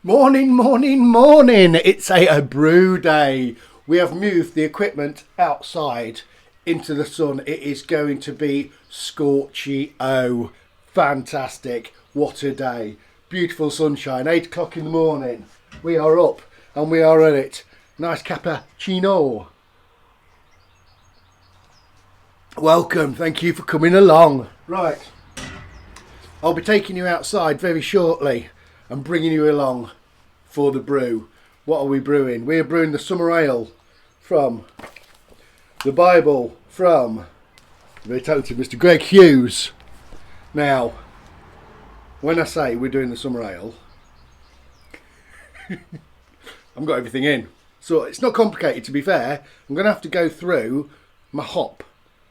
Morning, morning, morning. It's a brew day. We have moved the equipment outside into the sun. It is going to be scorchy. Oh, fantastic. What a day. Beautiful sunshine. 8 o'clock in the morning. We are up and we are at it. Nice cappuccino. Welcome. Thank you for coming along. Right. I'll be taking you outside very shortly and bringing you along for the brew. What are we brewing? We're brewing the summer ale from the Bible from the very talented Mr. Greg Hughes. Now, when I say we're doing the summer ale, I've got everything in. So it's not complicated, to be fair. I'm going to have to go through my hop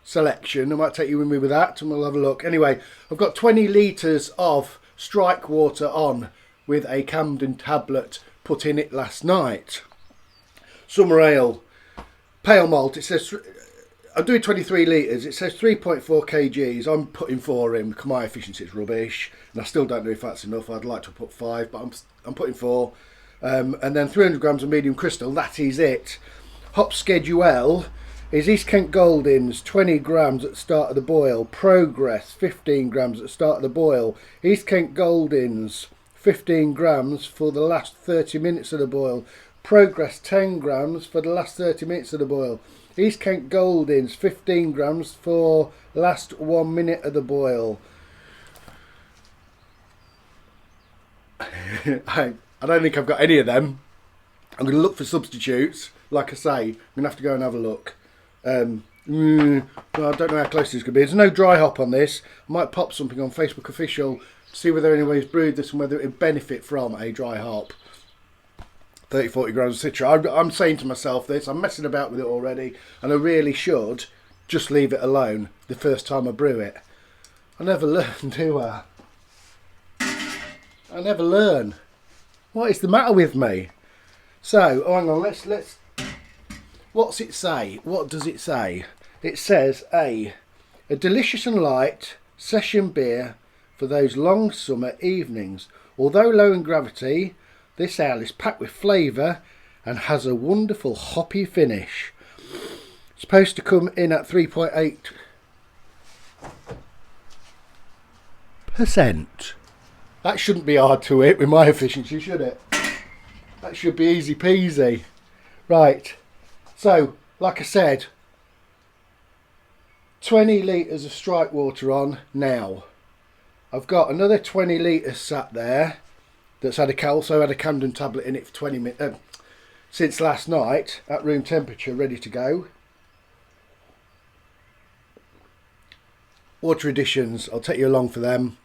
selection. I might take you with me with that and we'll have a look. Anyway, I've got 20 litres of strike water on with a Camden tablet put in it last night. Summer ale, pale malt. It says I'm doing 23 litres. It says 3.4 kgs. I'm putting 4 in because my efficiency is rubbish, and I still don't know if that's enough. I'd like to put 5, but I'm putting 4. And then 300 grams of medium crystal. That is it. Hop schedule is East Kent Goldings, 20 grams at the start of the boil. Progress, 15 grams at the start of the boil. East Kent Goldings, 15 grams for the last 30 minutes of the boil. Progress, 10 grams for the last 30 minutes of the boil. East Kent Goldings, 15 grams for last 1 minute of the boil. I don't think I've got any of them. I'm going to look for substitutes. Like I say, I'm going to have to go and have a look. Well, I don't know how close this could be. There's no dry hop on this. I might pop something on Facebook Official to see whether anyone's brewed this and whether it would benefit from a dry hop. 30-40 grams of citra. I'm saying to myself this, I'm messing about with it already, and I really should just leave it alone the first time I brew it. I never learn, do I? I never learn. What is the matter with me? So, hang on, let's what's it say? What does it say? It says a delicious and light session beer for those long summer evenings. Although low in gravity, this ale is packed with flavour and has a wonderful hoppy finish. It's supposed to come in at 3.8%. That shouldn't be hard to hit with my efficiency, should it? That should be easy peasy. Right. So, like I said, 20 litres of strike water on now. I've got another 20 litres sat there that's also had a Camden tablet in it for 20 minutes since last night at room temperature, ready to go. Water additions, I'll take you along for them.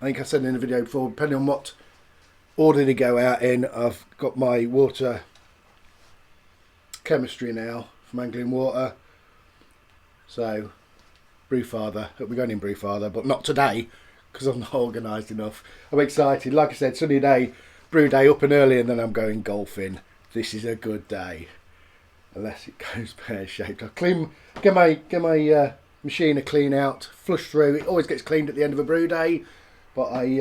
I think I said in the video before, depending on what order they go out in, I've got my water chemistry now from Anglian Water. So, Brewfather, it'll be going in Brewfather, but not today because I'm not organised enough. I'm excited. Like I said, sunny day, brew day, up and early, and then I'm going golfing. This is a good day, unless it goes pear-shaped. I'll get my machine a clean out, flush through. It always gets cleaned at the end of a brew day, but I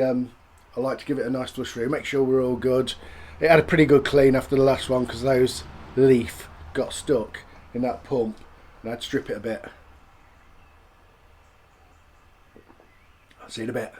like to give it a nice flush through, make sure we're all good. It had a pretty good clean after the last one because those leaf got stuck in that pump, and I had to strip it a bit. I'll see you in a bit.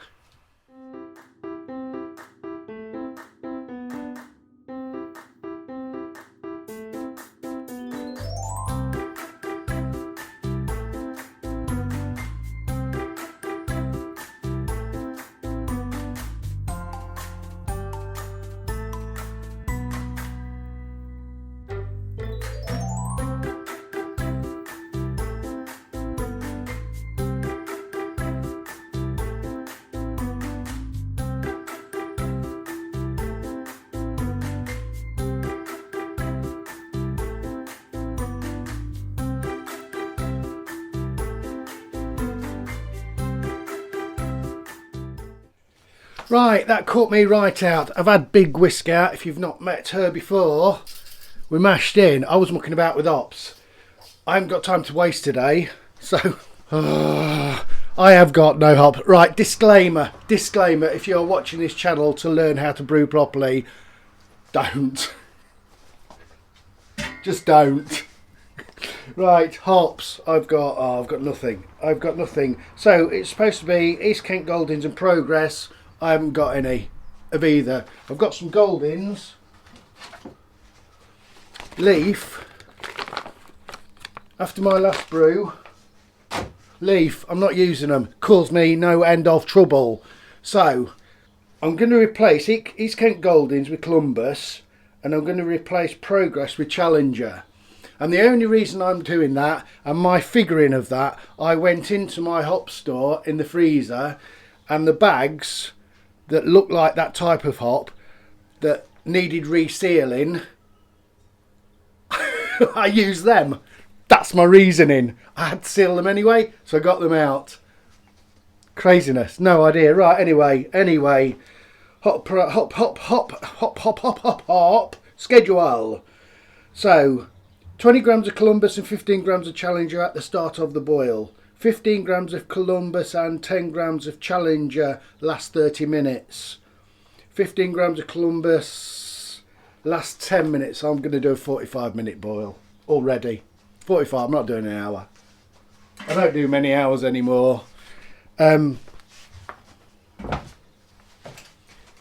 Right, that caught me right out. I've had Big Whisk out. If you've not met her before, we mashed in. I was mucking about with ops. I haven't got time to waste today, so I have got no hop. Right, disclaimer. If you're watching this channel to learn how to brew properly, don't. Just don't. Right, hops. I've got nothing. So it's supposed to be East Kent Goldings and Progress. I haven't got any of either. I've got some Goldings. Leaf. After my last brew. Leaf, I'm not using them. Caused me no end of trouble. So, I'm going to replace East Kent Goldings with Columbus, and I'm going to replace Progress with Challenger. And the only reason I'm doing that, and my figuring of that, I went into my hop store in the freezer, and the bags that looked like that type of hop that needed resealing, I used them. That's my reasoning. I had to seal them anyway, so I got them out. Craziness. No idea. Right, anyway. Hop. Schedule. So, 20 grams of Columbus and 15 grams of Challenger at the start of the boil. 15 grams of Columbus and 10 grams of Challenger last 30 minutes. 15 grams of Columbus last 10 minutes. I'm going to do a 45-minute boil already. 45, I'm not doing an hour. I don't do many hours anymore.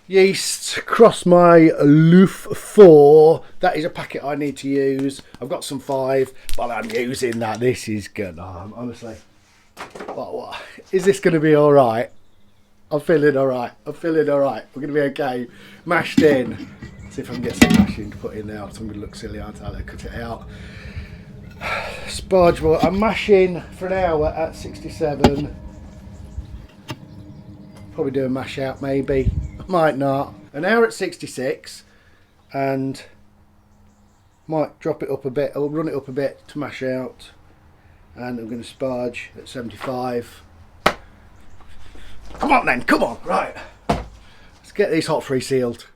Yeast, cross my Loof 4. That is a packet I need to use. I've got some 5, but I'm using that. This is good. Oh, honestly. What? Is this going to be alright? I'm feeling alright. We're going to be okay. Mashed in. See if I can get some mashing to put in there. I'm going to look silly, aren't I? Cut it out. Sparge board. I'm mashing for an hour at 67. Probably do a mash out maybe. I might not. An hour at 66, and might drop it up a bit. I'll run it up a bit to mash out, and I'm going to sparge at 75. Come on then, come on. Right, let's get these hot free sealed.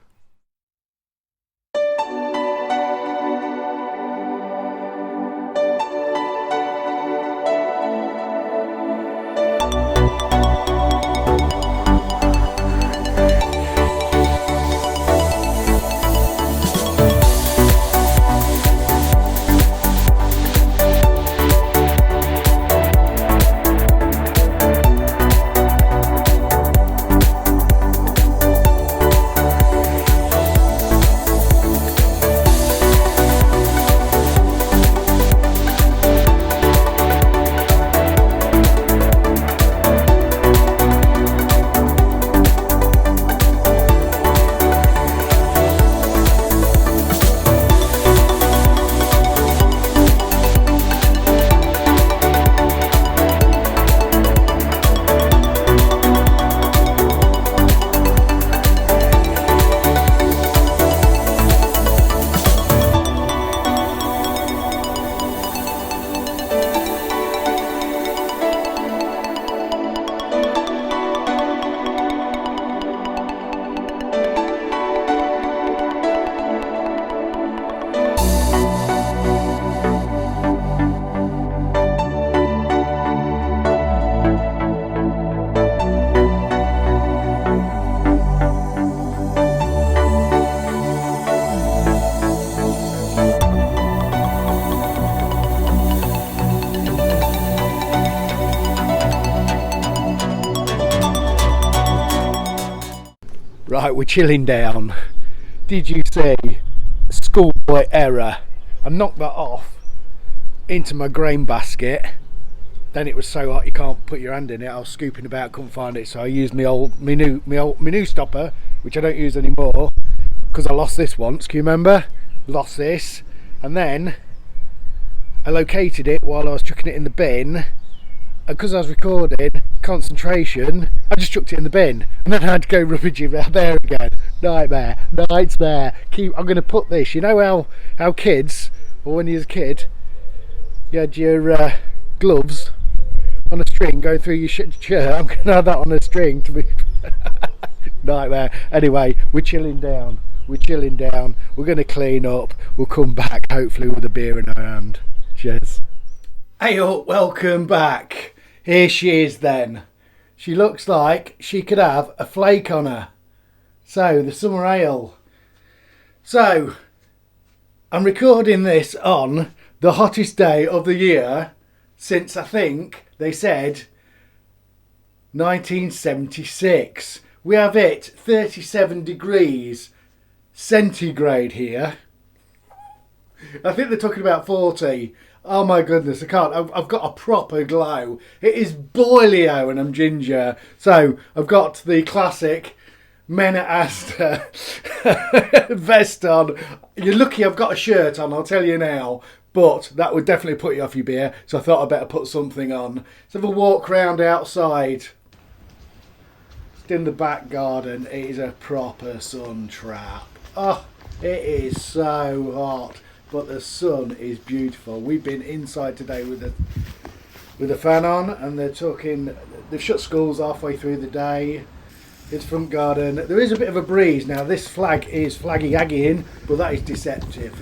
Right, we're chilling down. Did you see? Schoolboy error. I knocked that off into my grain basket. Then it was so hot you can't put your hand in it. I was scooping about, couldn't find it, so I used my new stopper, which I don't use anymore because I lost this once. Can you remember? Lost this, and then I located it while I was chucking it in the bin. And because I was recording, concentration, I just chucked it in the bin, and then I had to go rummaging around there again. Nightmare. I'm going to put this, you know how kids, or when you was a kid, you had your gloves on a string going through your shirt. I'm going to have that on a string to be nightmare. Anyway, we're chilling down. We're going to clean up. We'll come back hopefully with a beer in our hand. Cheers. Hey up, welcome back. Here she is then. She looks like she could have a flake on her. So, the summer ale. So, I'm recording this on the hottest day of the year since, I think they said, 1976. We have it 37 degrees centigrade here. I think they're talking about 40. Oh my goodness, I can't. I've got a proper glow. It is boilio and I'm ginger. So I've got the classic Men at Asda vest on. You're lucky I've got a shirt on, I'll tell you now. But that would definitely put you off your beer. So I thought I'd better put something on. Let's have a walk round outside. Just in the back garden. It is a proper sun trap. Oh, it is so hot. But the sun is beautiful. We've been inside today with the fan on, and they've shut schools halfway through the day. It's front garden. There is a bit of a breeze now. This flag is flaggy aggying, but that is deceptive.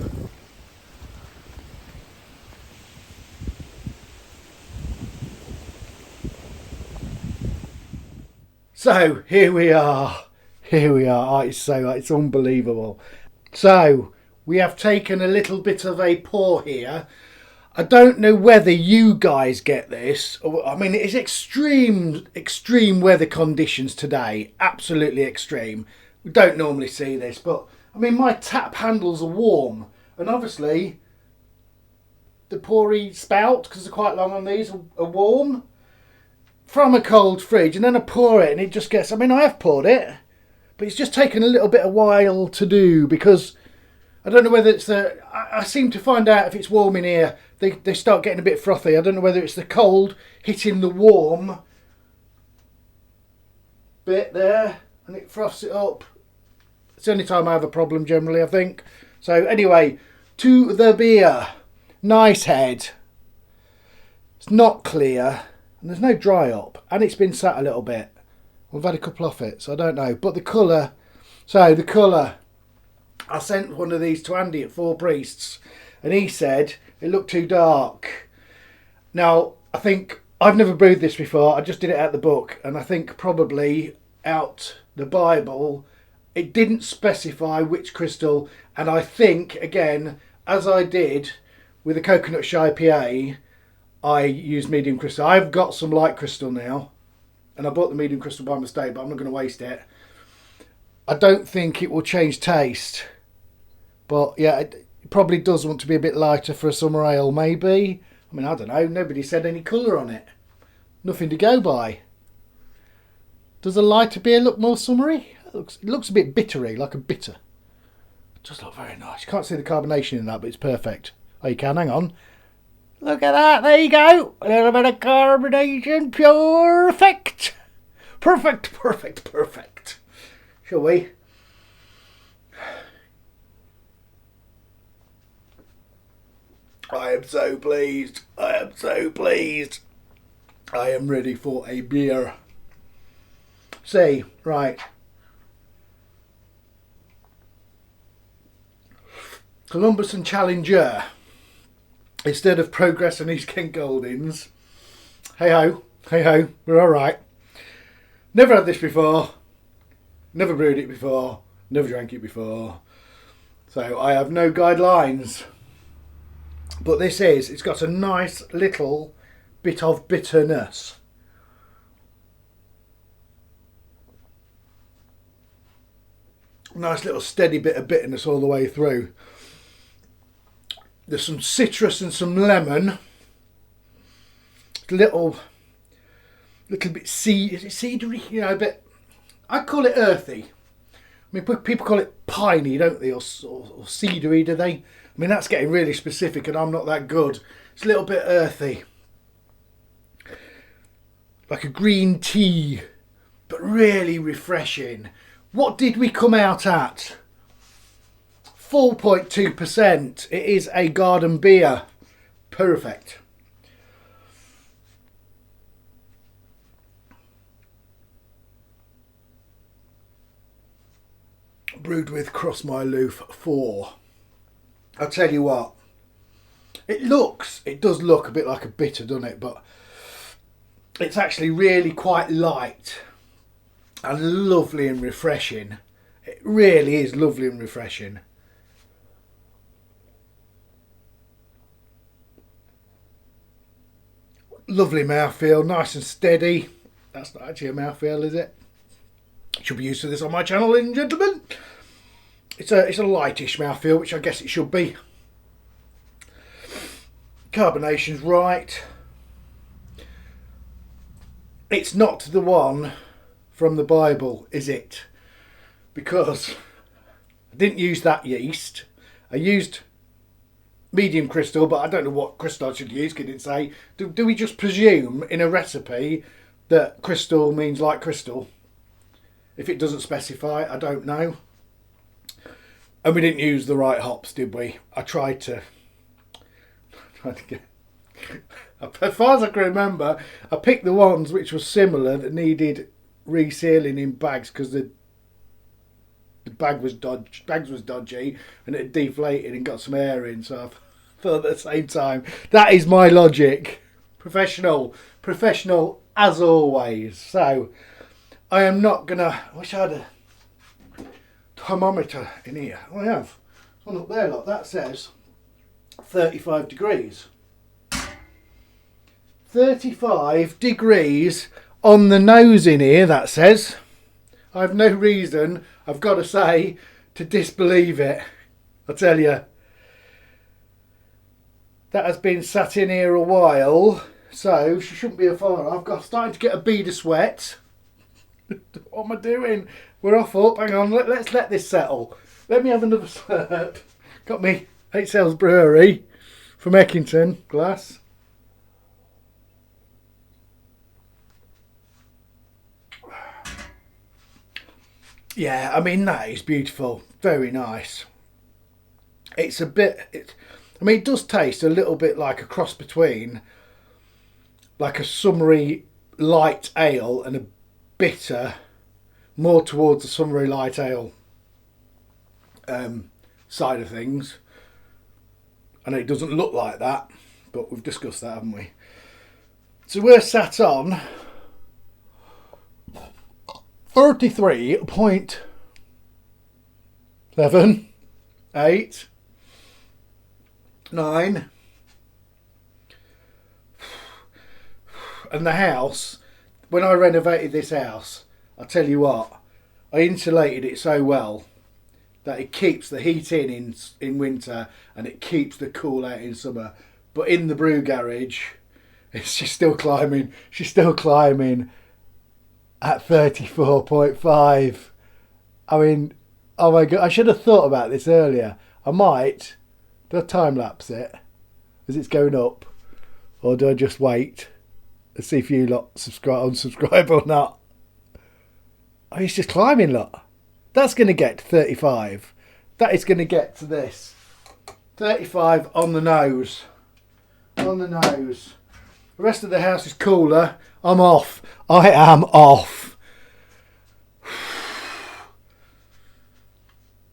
So here we are. Oh, it's unbelievable. So we have taken a little bit of a pour here. I don't know whether you guys get this. I mean, it's extreme weather conditions today. Absolutely extreme. We don't normally see this, but I mean, my tap handles are warm, and obviously the pourey spout, because they're quite long on these, are warm from a cold fridge, and then I pour it and it just gets, I mean, I have poured it, but it's just taken a little bit of while to do, because I don't know whether it's I seem to find out if it's warm in here, they start getting a bit frothy. I don't know whether it's the cold hitting the warm bit there and it froths it up. It's the only time I have a problem generally, I think. So anyway, to the beer. Nice head. It's not clear and there's no dry up, and it's been sat a little bit. We've had a couple off it, so I don't know. But the colour, I sent one of these to Andy at Four Priests, and he said it looked too dark. Now, I think I've never brewed this before. I just did it out the book, and I think probably out the Bible, it didn't specify which crystal. And I think, again, as I did with the Coconut Shy IPA, I used medium crystal. I've got some light crystal now, and I bought the medium crystal by mistake, but I'm not going to waste it. I don't think it will change taste. But yeah, it probably does want to be a bit lighter for a summer ale, maybe. I mean, I don't know. Nobody said any colour on it. Nothing to go by. Does a lighter beer look more summery? It looks a bit bittery, like a bitter. It does look very nice. You can't see the carbonation in that, but it's perfect. Oh, you can. Hang on. Look at that. There you go. A little bit of carbonation. Perfect. Perfect. Shall we? I am so pleased. I am ready for a beer. See, right. Columbus and Challenger instead of Progress and East Kent Goldings. Hey ho, we're alright. Never had this before. Never brewed it before. Never drank it before. So I have no guidelines. But it's got a nice little bit of bitterness. Nice little steady bit of bitterness all the way through. There's some citrus and some lemon. Little bit is it cedary? You know, a bit. I'd call it earthy. I mean, people call it piney, don't they, or cedary, do they? I mean, that's getting really specific, and I'm not that good. It's a little bit earthy, like a green tea, but really refreshing. What did we come out at? 4.2%. It is a garden beer. Perfect. Brewed with Cross My Loof 4. I'll tell you what. It does look a bit like a bitter, doesn't it? But It's actually really quite light and lovely and refreshing. It really is lovely and refreshing. Lovely mouthfeel, nice and steady. That's not actually a mouthfeel, is it? Should be used to this on my channel, ladies and gentlemen. It's a lightish mouthfeel, which I guess it should be. Carbonation's right. It's not the one from the Bible, is it? Because I didn't use that yeast. I used medium crystal, but I don't know what crystal I should use. Can it say? Do we just presume in a recipe that crystal means like crystal? If it doesn't specify, I don't know. And we didn't use the right hops, did we? I tried to get... As far as I can remember, I picked the ones which were similar that needed resealing in bags because the bags was dodgy and it deflated and got some air in. So I thought at the same time, that is my logic. Professional as always. So I am not gonna. I wish I had a thermometer in here. Oh, I have one up there. Look, that says 35 degrees. 35 degrees on the nose in here, that says. I have no reason, I've got to say, to disbelieve it. I tell you. That has been sat in here a while, so she shouldn't be a far off. I'm starting to get a bead of sweat. What am I doing? We're off up. Hang on, let's let this settle. Let me have another slurp. Got me 8 Sails Brewery from Eckington glass. Yeah, I mean, that is beautiful. Very nice. It's a bit... I mean, it does taste a little bit like a cross between like a summery light ale and a bitter, more towards the summery light ale side of things. I know it doesn't look like that, but we've discussed that, haven't we? So we're sat on 33.7, 8, 9. And the house, when I renovated this house, I tell you what, I insulated it so well that it keeps the heat in winter and it keeps the cool out in summer. But in the brew garage, she's still climbing. She's still climbing at 34.5. I mean, oh my God, I should have thought about this earlier. I might, do I time lapse it as it's going up? Or do I just wait and see if you lot unsubscribe or not? Oh, he's just climbing, look. That's going to get to 35. That is going to get to this. 35 on the nose. On the nose. The rest of the house is cooler. I'm off. I am off.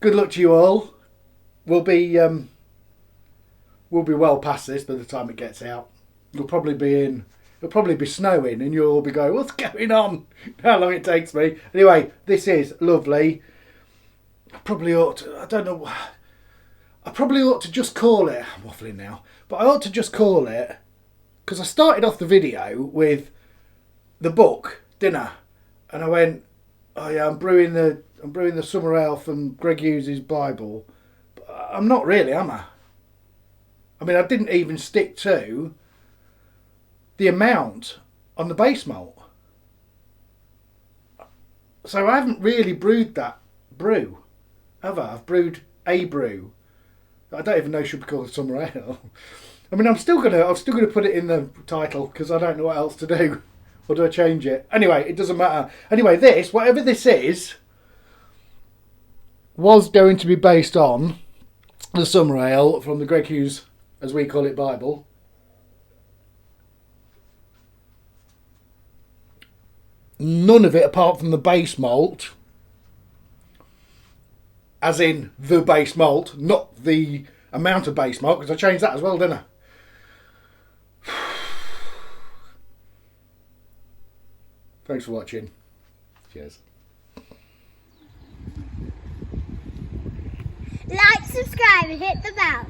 Good luck to you all. We'll be well past this by the time it gets out. It'll probably be snowing and you'll all be going, what's going on? How long it takes me. Anyway, this is lovely. I probably ought to, I don't know. I probably ought to just call it, I'm waffling now, but I ought to just call it, because I started off the video with the book, Dinner, and I went, oh yeah, I'm brewing the summer ale from Greg Hughes' Bible. But I'm not really, am I? I mean, I didn't even stick to the amount on the base malt. So I haven't really brewed that brew, have I? I've brewed a brew. I don't even know it should be called a summer ale. I mean, I'm still gonna put it in the title because I don't know what else to do. Or do I change it? Anyway, it doesn't matter. Anyway, this, whatever this is, was going to be based on the summer ale from the Greg Hughes, as we call it, Bible. None of it apart from the base malt, as in the base malt, not the amount of base malt, because I changed that as well, didn't I? Thanks for watching. Cheers. Like, subscribe and hit the bell.